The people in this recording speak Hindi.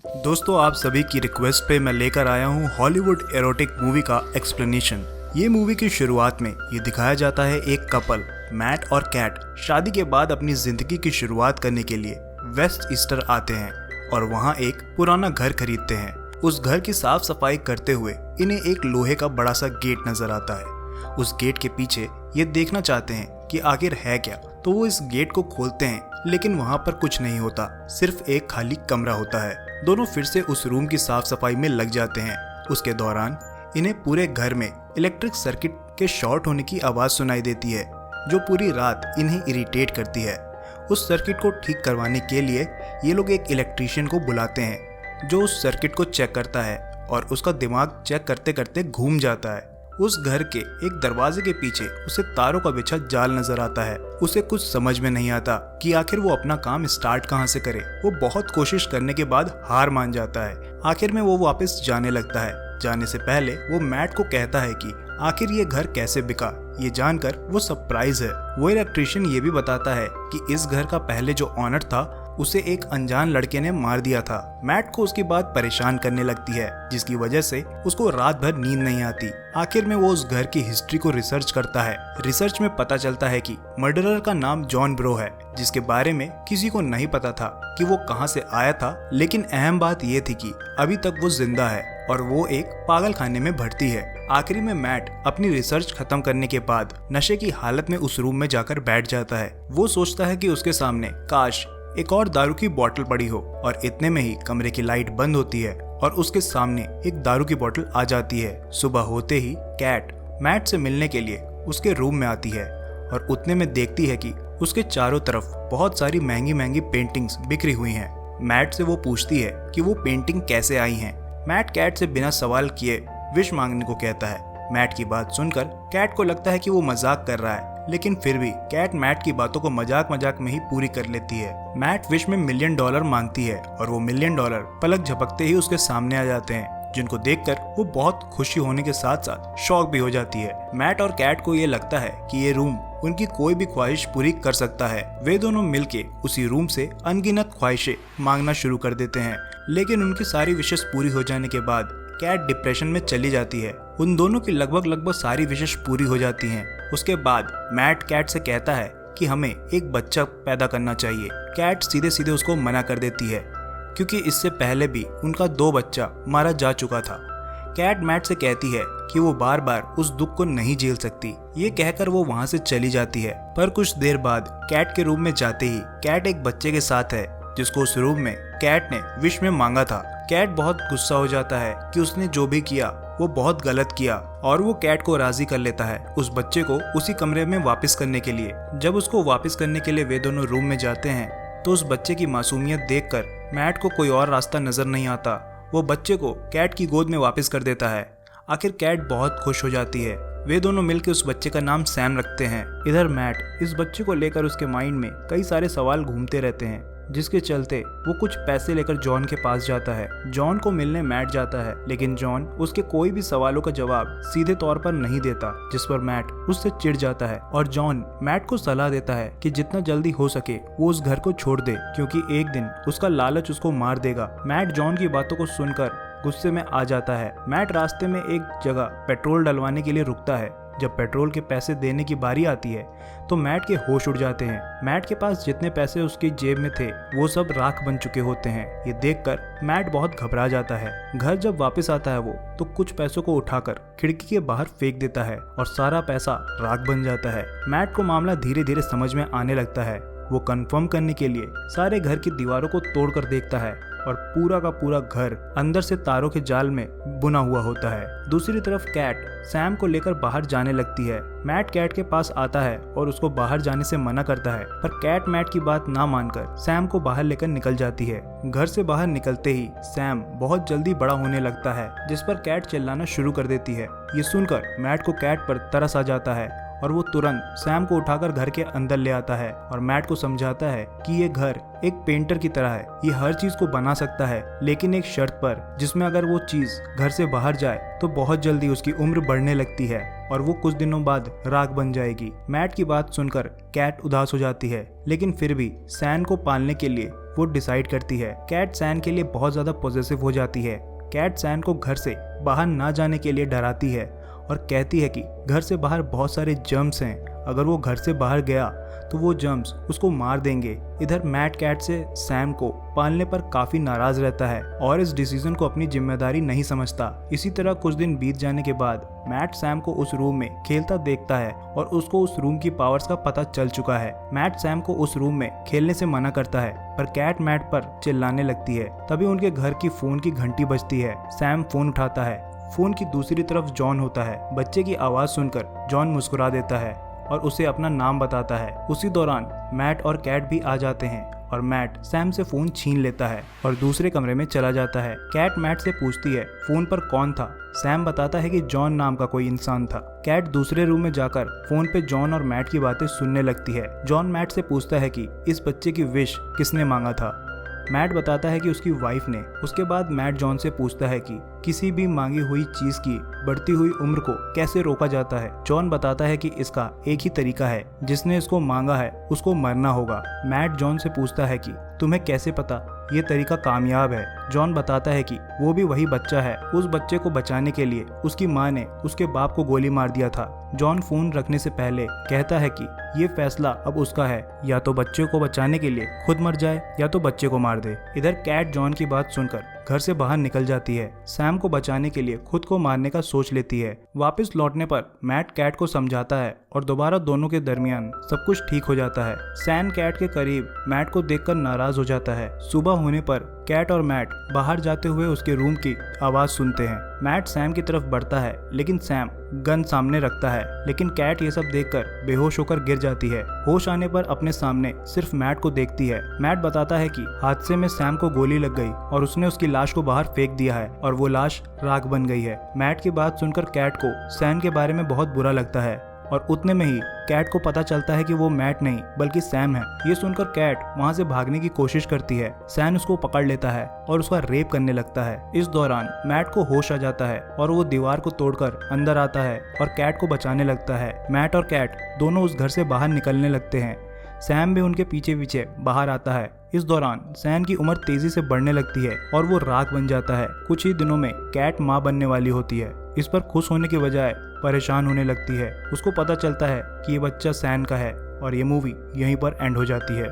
दोस्तों, आप सभी की रिक्वेस्ट पे मैं लेकर आया हूँ हॉलीवुड एरोटिक मूवी का एक्सप्लेनेशन। ये मूवी की शुरुआत में ये दिखाया जाता है एक कपल मैट और कैट शादी के बाद अपनी जिंदगी की शुरुआत करने के लिए वेस्ट ईस्टर आते हैं और वहाँ एक पुराना घर खरीदते हैं। उस घर की साफ सफाई करते हुए इन्हें एक लोहे का बड़ा सा गेट नजर आता है। उस गेट के पीछे ये देखना चाहते हैं कि आखिर है क्या, तो वो इस गेट को खोलते हैं, लेकिन वहाँ पर कुछ नहीं होता, सिर्फ एक खाली कमरा होता है। दोनों फिर से उस रूम की साफ सफाई में लग जाते हैं। उसके दौरान इन्हें पूरे घर में इलेक्ट्रिक सर्किट के शॉर्ट होने की आवाज़ सुनाई देती है, जो पूरी रात इन्हें इरिटेट करती है। उस सर्किट को ठीक करवाने के लिए ये लोग एक इलेक्ट्रीशियन को बुलाते हैं, जो उस सर्किट को चेक करता है और उसका दिमाग चेक करते करते घूम जाता है। उस घर के एक दरवाजे के पीछे उसे तारों का बिछा जाल नजर आता है। उसे कुछ समझ में नहीं आता कि आखिर वो अपना काम स्टार्ट कहाँ से करे। वो बहुत कोशिश करने के बाद हार मान जाता है। आखिर में वो वापस जाने लगता है। जाने से पहले वो मैट को कहता है कि आखिर ये घर कैसे बिका। ये जानकर वो सरप्राइज है। वो इलेक्ट्रीशियन ये भी बताता है कि इस घर का पहले जो ऑनर था उसे एक अनजान लड़के ने मार दिया था। मैट को उसकी बात परेशान करने लगती है, जिसकी वजह से उसको रात भर नींद नहीं आती। आखिर में वो उस घर की हिस्ट्री को रिसर्च करता है। रिसर्च में पता चलता है कि मर्डरर का नाम जॉन ब्रो है, जिसके बारे में किसी को नहीं पता था कि वो कहाँ से आया था। लेकिन अहम बात ये थी कि अभी तक वो जिंदा है और वो एक पागल खाने में भर्ती है। आखिरी में मैट अपनी रिसर्च खत्म करने के बाद नशे की हालत में उस रूम में जाकर बैठ जाता है। वो सोचता है कि उसके सामने काश एक और दारू की बोतल पड़ी हो, और इतने में ही कमरे की लाइट बंद होती है और उसके सामने एक दारू की बोतल आ जाती है। सुबह होते ही कैट मैट से मिलने के लिए उसके रूम में आती है और उतने में देखती है कि उसके चारों तरफ बहुत सारी महंगी महंगी पेंटिंग्स बिखरी हुई हैं। मैट से वो पूछती है कि वो पेंटिंग कैसे आई हैं। मैट कैट से बिना सवाल किए विश मांगने को कहता है। मैट की बात सुनकर कैट को लगता है कि वो मजाक कर रहा है, लेकिन फिर भी कैट मैट की बातों को मजाक मजाक में ही पूरी कर लेती है। मैट विश में $1 मिलियन मांगती है और वो $1 मिलियन पलक झपकते ही उसके सामने आ जाते हैं, जिनको देखकर वो बहुत खुशी होने के साथ साथ शॉक भी हो जाती है। मैट और कैट को ये लगता है कि ये रूम उनकी कोई भी ख्वाहिश पूरी कर सकता है। वे दोनों मिलके उसी रूम से अनगिनत ख्वाहिशें मांगना शुरू कर देते हैं, लेकिन उनकी सारी विशेष पूरी हो जाने के बाद कैट डिप्रेशन में चली जाती है। उन दोनों की लगभग सारी विशेष पूरी हो जाती हैं। उसके बाद मैट कैट से कहता है कि हमें एक बच्चा पैदा करना चाहिए। कैट सीधे सीधे उसको मना कर देती है, क्योंकि इससे पहले भी उनका 2 बच्चा मारा जा चुका था। कैट मैट से कहती है कि वो बार बार उस दुख को नहीं झेल सकती। ये कहकर वो वहाँ से चली जाती है। पर कुछ देर बाद कैट के रूम में जाते ही कैट एक बच्चे के साथ है, जिसको उस रूम में कैट ने विश में मांगा था। कैट बहुत गुस्सा हो जाता है कि उसने जो भी किया वो बहुत गलत किया, और वो कैट को राजी कर लेता है उस बच्चे को उसी कमरे में वापस करने के लिए। जब उसको वापस करने के लिए वे दोनों रूम में जाते हैं, तो उस बच्चे की मासूमियत देखकर मैट को कोई और रास्ता नजर नहीं आता। वो बच्चे को कैट की गोद में वापस कर देता है। आखिर कैट बहुत खुश हो जाती है। वे दोनों मिलकर उस बच्चे का नाम सैम रखते हैं। इधर मैट इस बच्चे को लेकर उसके माइंड में कई सारे सवाल घूमते रहते हैं, जिसके चलते वो कुछ पैसे लेकर जॉन के पास जाता है। जॉन को मिलने मैट जाता है, लेकिन जॉन उसके कोई भी सवालों का जवाब सीधे तौर पर नहीं देता, जिस पर मैट उससे चिढ़ जाता है। और जॉन मैट को सलाह देता है कि जितना जल्दी हो सके वो उस घर को छोड़ दे, क्योंकि एक दिन उसका लालच उसको मार देगा। मैट जॉन की बातों को सुनकर गुस्से में आ जाता है। मैट रास्ते में एक जगह पेट्रोल डलवाने के लिए रुकता है। जब पेट्रोल के पैसे देने की बारी आती है, तो मैट के होश उड़ जाते हैं। मैट के पास जितने पैसे उसकी जेब में थे वो सब राख बन चुके होते हैं। ये देखकर मैट बहुत घबरा जाता है। घर जब वापस आता है वो, तो कुछ पैसों को उठाकर खिड़की के बाहर फेंक देता है और सारा पैसा राख बन जाता है। मैट को मामला धीरे धीरे समझ में आने लगता है। वो कंफर्म करने के लिए सारे घर की दीवारों को तोड़कर देखता है और पूरा का पूरा घर अंदर से तारों के जाल में बुना हुआ होता है। दूसरी तरफ कैट सैम को लेकर बाहर जाने लगती है। मैट कैट के पास आता है और उसको बाहर जाने से मना करता है, पर कैट मैट की बात ना मानकर सैम को बाहर लेकर निकल जाती है। घर से बाहर निकलते ही सैम बहुत जल्दी बड़ा होने लगता है, जिस पर कैट चिल्लाना शुरू कर देती है। ये सुनकर मैट को कैट पर तरस आ जाता है और वो तुरंत सैम को उठाकर घर के अंदर ले आता है और मैट को समझाता है कि ये घर एक पेंटर की तरह है। ये हर चीज को बना सकता है, लेकिन एक शर्त पर, जिसमें अगर वो चीज घर से बाहर जाए तो बहुत जल्दी उसकी उम्र बढ़ने लगती है और वो कुछ दिनों बाद राख बन जाएगी। मैट की बात सुनकर कैट उदास हो जाती है, लेकिन फिर भी सैम को पालने के लिए वो डिसाइड करती है। कैट सैन के लिए बहुत ज़्यादा पॉजेसिव हो जाती है। कैट सैन को घर से बाहर ना जाने के लिए डराती है और कहती है कि घर से बाहर बहुत सारे जर्म्स हैं, अगर वो घर से बाहर गया तो वो जर्म्स उसको मार देंगे। इधर मैट कैट से सैम को पालने पर काफ़ी नाराज़ रहता है और इस डिसीजन को अपनी जिम्मेदारी नहीं समझता। इसी तरह कुछ दिन बीत जाने के बाद मैट सैम को उस रूम में खेलता देखता है और उसको उस रूम की पावर्स का पता चल चुका है। मैट सैम को उस रूम में खेलने से मना करता है पर कैट मैट पर चिल्लाने लगती है। तभी उनके घर की फ़ोन की घंटी बजती है। सैम फ़ोन उठाता है। फ़ोन की दूसरी तरफ जॉन होता है। बच्चे की आवाज़ सुनकर जॉन मुस्कुरा देता है और उसे अपना नाम बताता है। उसी दौरान मैट और कैट भी आ जाते हैं और मैट सैम से फ़ोन छीन लेता है और दूसरे कमरे में चला जाता है। कैट मैट से पूछती है फ़ोन पर कौन था। सैम बताता है कि जॉन नाम का कोई इंसान था। कैट दूसरे रूम में जाकर फ़ोन पे जॉन और मैट की बातें सुनने लगती है। जॉन मैट से पूछता है कि इस बच्चे की विश किसने मांगा था। मैट बताता है कि उसकी वाइफ ने। उसके बाद मैट जॉन से पूछता है कि किसी भी मांगी हुई चीज की बढ़ती हुई उम्र को कैसे रोका जाता है। जॉन बताता है कि इसका एक ही तरीका है, जिसने इसको मांगा है उसको मरना होगा। मैट जॉन से पूछता है कि तुम्हें कैसे पता ये तरीका कामयाब है। जॉन बताता है कि वो भी वही बच्चा है। उस बच्चे को बचाने के लिए उसकी माँ ने उसके बाप को गोली मार दिया था। जॉन फोन रखने से पहले कहता है कि ये फैसला अब उसका है, या तो बच्चे को बचाने के लिए खुद मर जाए या तो बच्चे को मार दे। इधर कैट जॉन की बात सुनकर घर से बाहर निकल जाती है। सैम को बचाने के लिए खुद को मारने का सोच लेती है। वापस लौटने पर मैट कैट को समझाता है और दोबारा दोनों के दरमियान सब कुछ ठीक हो जाता है। सैम कैट के करीब मैट को देखकर नाराज हो जाता है। सुबह होने पर कैट और मैट बाहर जाते हुए उसके रूम की आवाज सुनते हैं। मैट सैम की तरफ बढ़ता है लेकिन सैम गन सामने रखता है, लेकिन कैट ये सब देखकर बेहोश होकर गिर जाती है। होश आने पर अपने सामने सिर्फ मैट को देखती है। मैट बताता है कि हादसे में सैम को गोली लग गई और उसने उसकी लाश को बाहर फेंक दिया है और वो लाश राख बन गई है। मैट की बात सुनकर कैट को सैम के बारे में बहुत बुरा लगता है और उतने में ही कैट को पता चलता है कि वो मैट नहीं बल्कि सैम है। ये सुनकर कैट वहाँ से भागने की कोशिश करती है। सैम उसको पकड़ लेता है और उसका रेप करने लगता है। इस दौरान मैट को होश आ जाता है और वो दीवार को तोड़कर अंदर आता है और कैट को बचाने लगता है। मैट और कैट दोनों उस घर से बाहर निकलने लगते हैं। सैम भी उनके पीछे पीछे बाहर आता है। इस दौरान सैम की उम्र तेजी से बढ़ने लगती है और वो राख बन जाता है। कुछ ही दिनों में कैट माँ बनने वाली होती है। इस पर खुश होने की बजाय परेशान होने लगती है। उसको पता चलता है कि ये बच्चा सैम का है और ये मूवी यहीं पर एंड हो जाती है।